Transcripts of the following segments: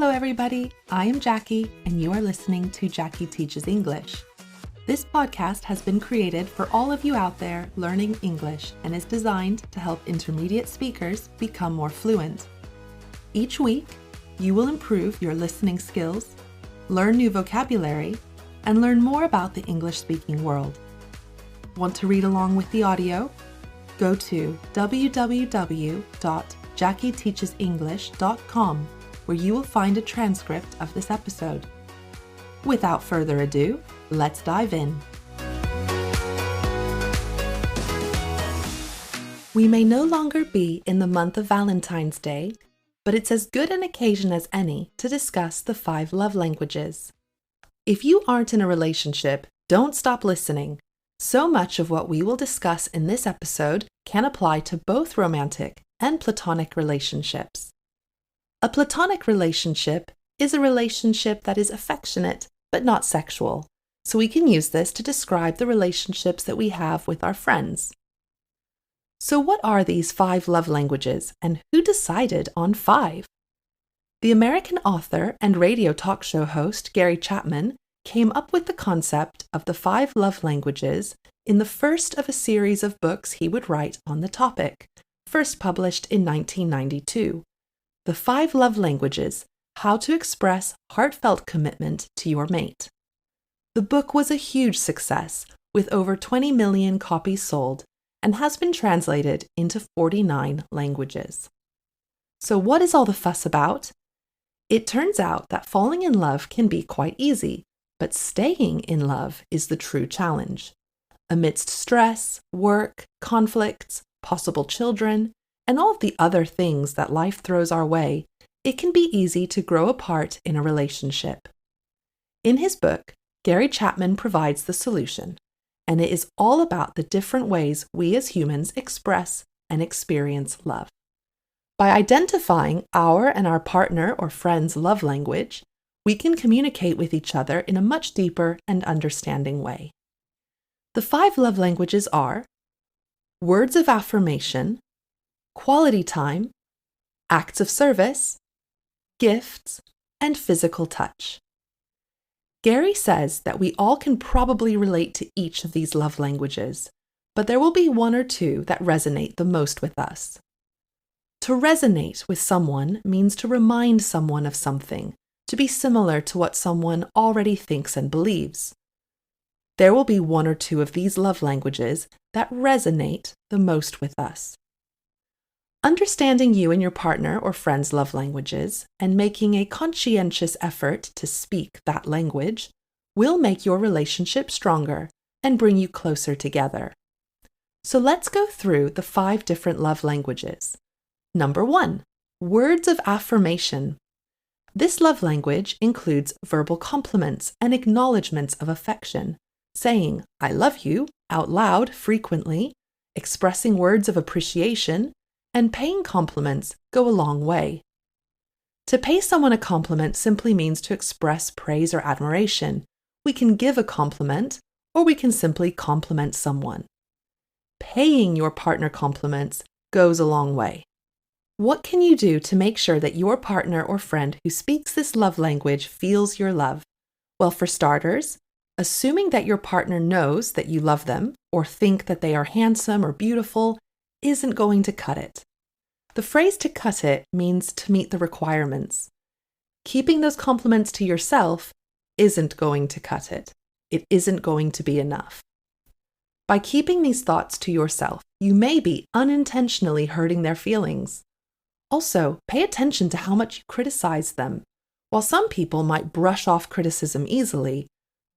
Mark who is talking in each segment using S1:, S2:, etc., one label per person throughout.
S1: Hello everybody, I am Jackie and you are listening to Jackie Teaches English. This podcast has been created for all of you out there learning English and is designed to help intermediate speakers become more fluent. Each week, you will improve your listening skills, learn new vocabulary, and learn more about the English-speaking world. Want to read along with the audio? Go to www.jackieteachesenglish.com where you will find a transcript of this episode. Without further ado, let's dive in. We may no longer be in the month of Valentine's Day, but it's as good an occasion as any to discuss the 5 love languages. If you aren't in a relationship, don't stop listening. So much of what we will discuss in this episode can apply to both romantic and platonic relationships. A platonic relationship is a relationship that is affectionate but not sexual, so we can use this to describe the relationships that we have with our friends. So what are these 5 love languages and who decided on 5? The American author and radio talk show host Gary Chapman came up with the concept of the 5 love languages in the first of a series of books he would write on the topic, first published in 1992. The 5 Love Languages, How to Express Heartfelt Commitment to Your Mate. The book was a huge success, with over 20 million copies sold, and has been translated into 49 languages. So what is all the fuss about? It turns out that falling in love can be quite easy, but staying in love is the true challenge. Amidst stress, work, conflicts, possible children, and all of the other things that life throws our way, it can be easy to grow apart in a relationship. In his book, Gary Chapman provides the solution, and it is all about the different ways we as humans express and experience love. By identifying our and our partner or friend's love language, we can communicate with each other in a much deeper and understanding way. The 5 love languages are words of affirmation, quality time, acts of service, gifts, and physical touch. Gary says that we all can probably relate to each of these love languages, but there will be 1 or 2 that resonate the most with us. To resonate with someone means to remind someone of something, to be similar to what someone already thinks and believes. There will be 1 or 2 of these love languages that resonate the most with us. Understanding you and your partner or friend's love languages and making a conscientious effort to speak that language will make your relationship stronger and bring you closer together. So let's go through the 5 different love languages. Number 1, words of affirmation. This love language includes verbal compliments and acknowledgments of affection, saying, "I love you" out loud frequently, expressing words of appreciation, and paying compliments go a long way. To pay someone a compliment simply means to express praise or admiration. We can give a compliment, or we can simply compliment someone. Paying your partner compliments goes a long way. What can you do to make sure that your partner or friend who speaks this love language feels your love? Well, for starters, assuming that your partner knows that you love them or think that they are handsome or beautiful isn't going to cut it. The phrase "to cut it" means to meet the requirements. Keeping those compliments to yourself isn't going to cut it. It isn't going to be enough. By keeping these thoughts to yourself, you may be unintentionally hurting their feelings. Also, pay attention to how much you criticize them. While some people might brush off criticism easily,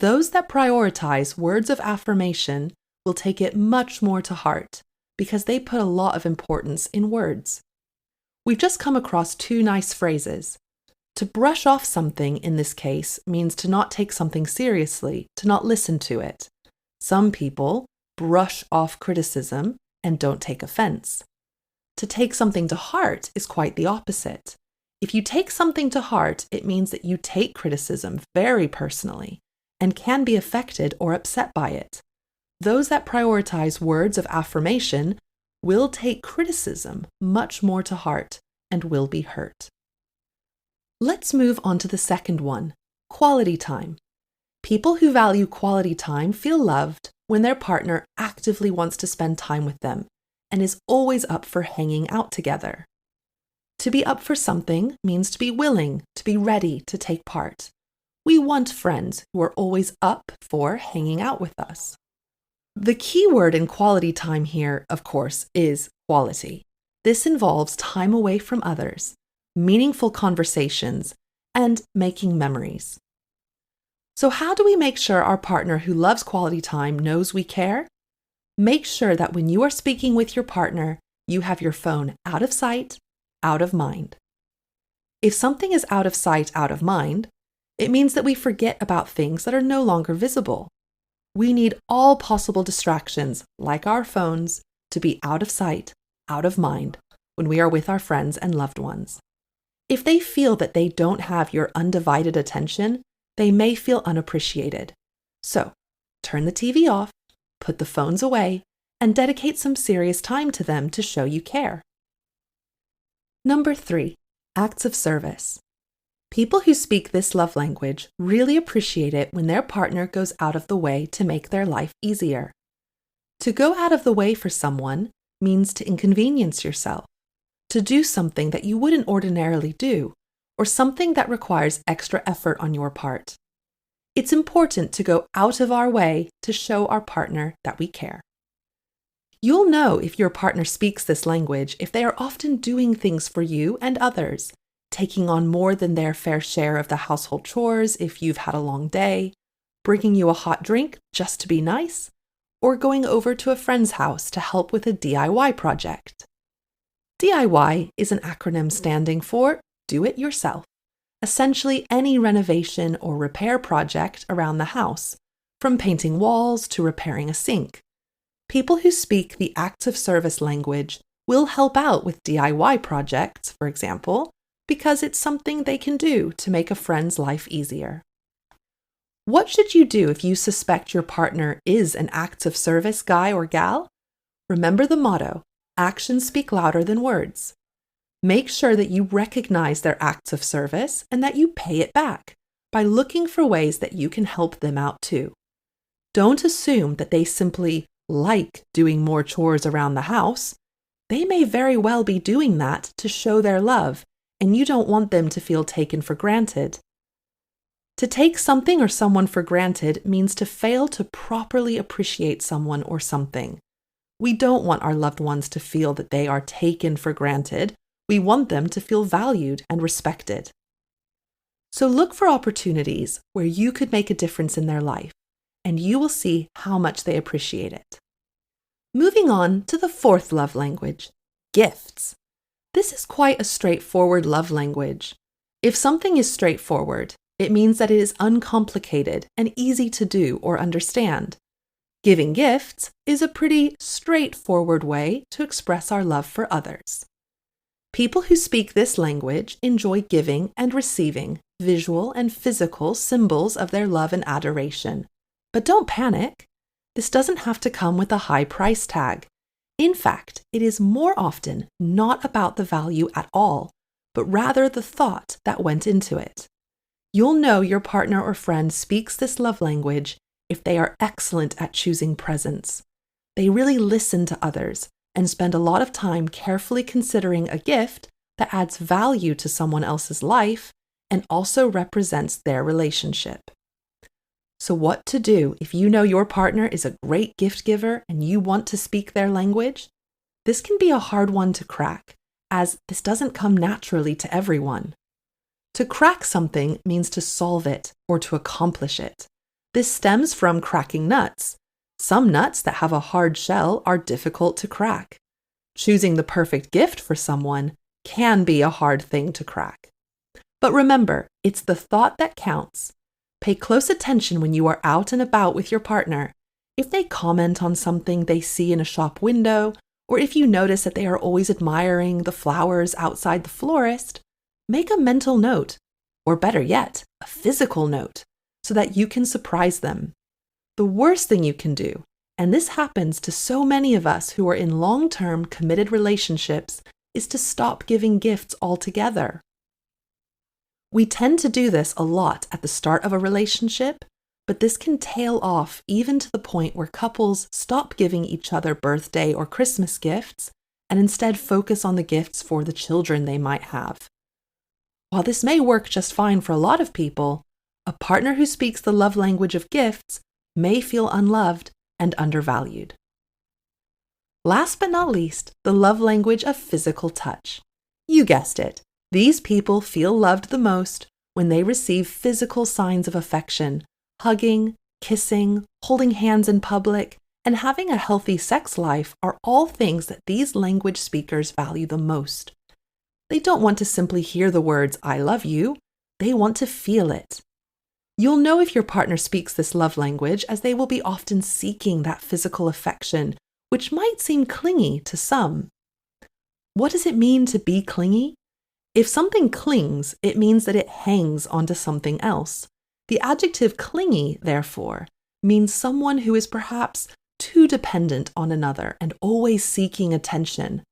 S1: those that prioritize words of affirmation will take it much more to heart, because they put a lot of importance in words. We've just come across 2 nice phrases. To brush off something in this case means to not take something seriously, to not listen to it. Some people brush off criticism and don't take offense. To take something to heart is quite the opposite. If you take something to heart, it means that you take criticism very personally and can be affected or upset by it. Those that prioritize words of affirmation will take criticism much more to heart and will be hurt. Let's move on to the second one, quality time. People who value quality time feel loved when their partner actively wants to spend time with them and is always up for hanging out together. To be up for something means to be willing, to be ready to take part. We want friends who are always up for hanging out with us. The key word in quality time here, of course, is quality. This involves time away from others, meaningful conversations, and making memories. So how do we make sure our partner who loves quality time knows we care? Make sure that when you are speaking with your partner, you have your phone out of sight, out of mind. If something is out of sight, out of mind, it means that we forget about things that are no longer visible. We need all possible distractions, like our phones, to be out of sight, out of mind when we are with our friends and loved ones. If they feel that they don't have your undivided attention, they may feel unappreciated. So, turn the TV off, put the phones away, and dedicate some serious time to them to show you care. Number 3, acts of service. People who speak this love language really appreciate it when their partner goes out of the way to make their life easier. To go out of the way for someone means to inconvenience yourself, to do something that you wouldn't ordinarily do, or something that requires extra effort on your part. It's important to go out of our way to show our partner that we care. You'll know if your partner speaks this language if they are often doing things for you and others, taking on more than their fair share of the household chores if you've had a long day, bringing you a hot drink just to be nice, or going over to a friend's house to help with a DIY project. DIY is an acronym standing for Do It Yourself, essentially any renovation or repair project around the house, from painting walls to repairing a sink. People who speak the acts of service language will help out with DIY projects, for example, because it's something they can do to make a friend's life easier. What should you do if you suspect your partner is an acts of service guy or gal? Remember the motto, actions speak louder than words. Make sure that you recognize their acts of service and that you pay it back by looking for ways that you can help them out too. Don't assume that they simply like doing more chores around the house. They may very well be doing that to show their love, and you don't want them to feel taken for granted. To take something or someone for granted means to fail to properly appreciate someone or something. We don't want our loved ones to feel that they are taken for granted. We want them to feel valued and respected. So look for opportunities where you could make a difference in their life, and you will see how much they appreciate it. Moving on to the fourth love language, gifts. This is quite a straightforward love language. If something is straightforward, it means that it is uncomplicated and easy to do or understand. Giving gifts is a pretty straightforward way to express our love for others. People who speak this language enjoy giving and receiving visual and physical symbols of their love and adoration. But don't panic. This doesn't have to come with a high price tag. In fact, it is more often not about the value at all, but rather the thought that went into it. You'll know your partner or friend speaks this love language if they are excellent at choosing presents. They really listen to others and spend a lot of time carefully considering a gift that adds value to someone else's life and also represents their relationship. So what to do if you know your partner is a great gift giver and you want to speak their language? This can be a hard one to crack, as this doesn't come naturally to everyone. To crack something means to solve it or to accomplish it. This stems from cracking nuts. Some nuts that have a hard shell are difficult to crack. Choosing the perfect gift for someone can be a hard thing to crack. But remember, it's the thought that counts. Pay close attention when you are out and about with your partner. If they comment on something they see in a shop window, or if you notice that they are always admiring the flowers outside the florist, make a mental note, or better yet, a physical note, so that you can surprise them. The worst thing you can do, and this happens to so many of us who are in long-term committed relationships, is to stop giving gifts altogether. We tend to do this a lot at the start of a relationship, but this can tail off even to the point where couples stop giving each other birthday or Christmas gifts and instead focus on the gifts for the children they might have. While this may work just fine for a lot of people, a partner who speaks the love language of gifts may feel unloved and undervalued. Last but not least, the love language of physical touch. You guessed it. These people feel loved the most when they receive physical signs of affection. Hugging, kissing, holding hands in public, and having a healthy sex life are all things that these language speakers value the most. They don't want to simply hear the words, "I love you." They want to feel it. You'll know if your partner speaks this love language as they will be often seeking that physical affection, which might seem clingy to some. What does it mean to be clingy? If something clings, it means that it hangs onto something else. The adjective clingy, therefore, means someone who is perhaps too dependent on another and always seeking attention.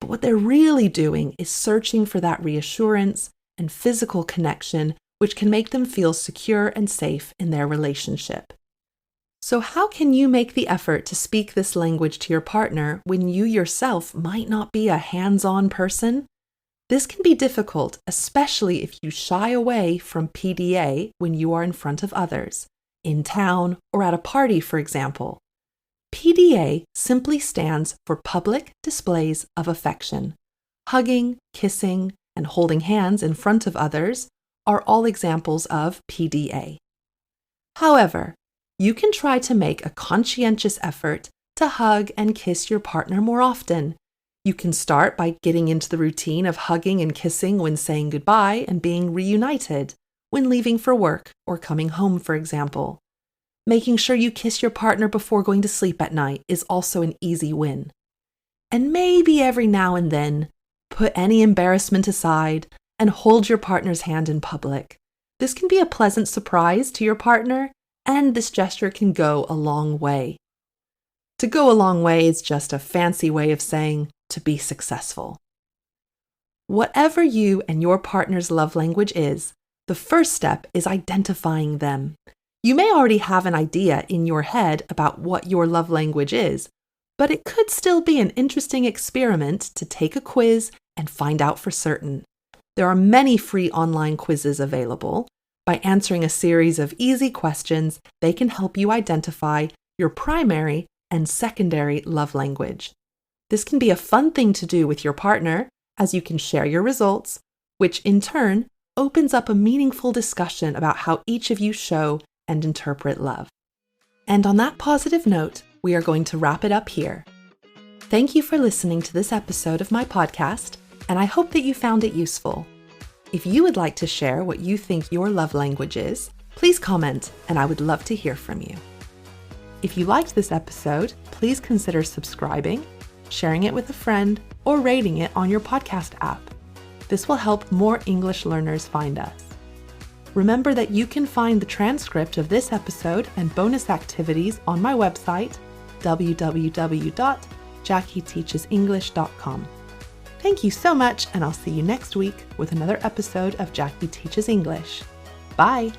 S1: But what they're really doing is searching for that reassurance and physical connection which can make them feel secure and safe in their relationship. So how can you make the effort to speak this language to your partner when you yourself might not be a hands-on person? This can be difficult, especially if you shy away from PDA when you are in front of others, in town or at a party, for example. PDA simply stands for public displays of affection. Hugging, kissing, and holding hands in front of others are all examples of PDA. However, you can try to make a conscientious effort to hug and kiss your partner more often. You can start by getting into the routine of hugging and kissing when saying goodbye and being reunited, when leaving for work or coming home, for example. Making sure you kiss your partner before going to sleep at night is also an easy win. And maybe every now and then, put any embarrassment aside and hold your partner's hand in public. This can be a pleasant surprise to your partner, and this gesture can go a long way. To go a long way is just a fancy way of saying to be successful. Whatever you and your partner's love language is, the first step is identifying them. You may already have an idea in your head about what your love language is, but it could still be an interesting experiment to take a quiz and find out for certain. There are many free online quizzes available. By answering a series of easy questions, they can help you identify your primary and secondary love language. This can be a fun thing to do with your partner, as you can share your results, which in turn opens up a meaningful discussion about how each of you show and interpret love. And on that positive note, we are going to wrap it up here. Thank you for listening to this episode of my podcast, and I hope that you found it useful. If you would like to share what you think your love language is, please comment, and I would love to hear from you. If you liked this episode, please consider subscribing, sharing it with a friend, or rating it on your podcast app. This will help more English learners find us. Remember that you can find the transcript of this episode and bonus activities on my website, www.jackieteachesenglish.com. Thank you so much, and I'll see you next week with another episode of Jackie Teaches English. Bye!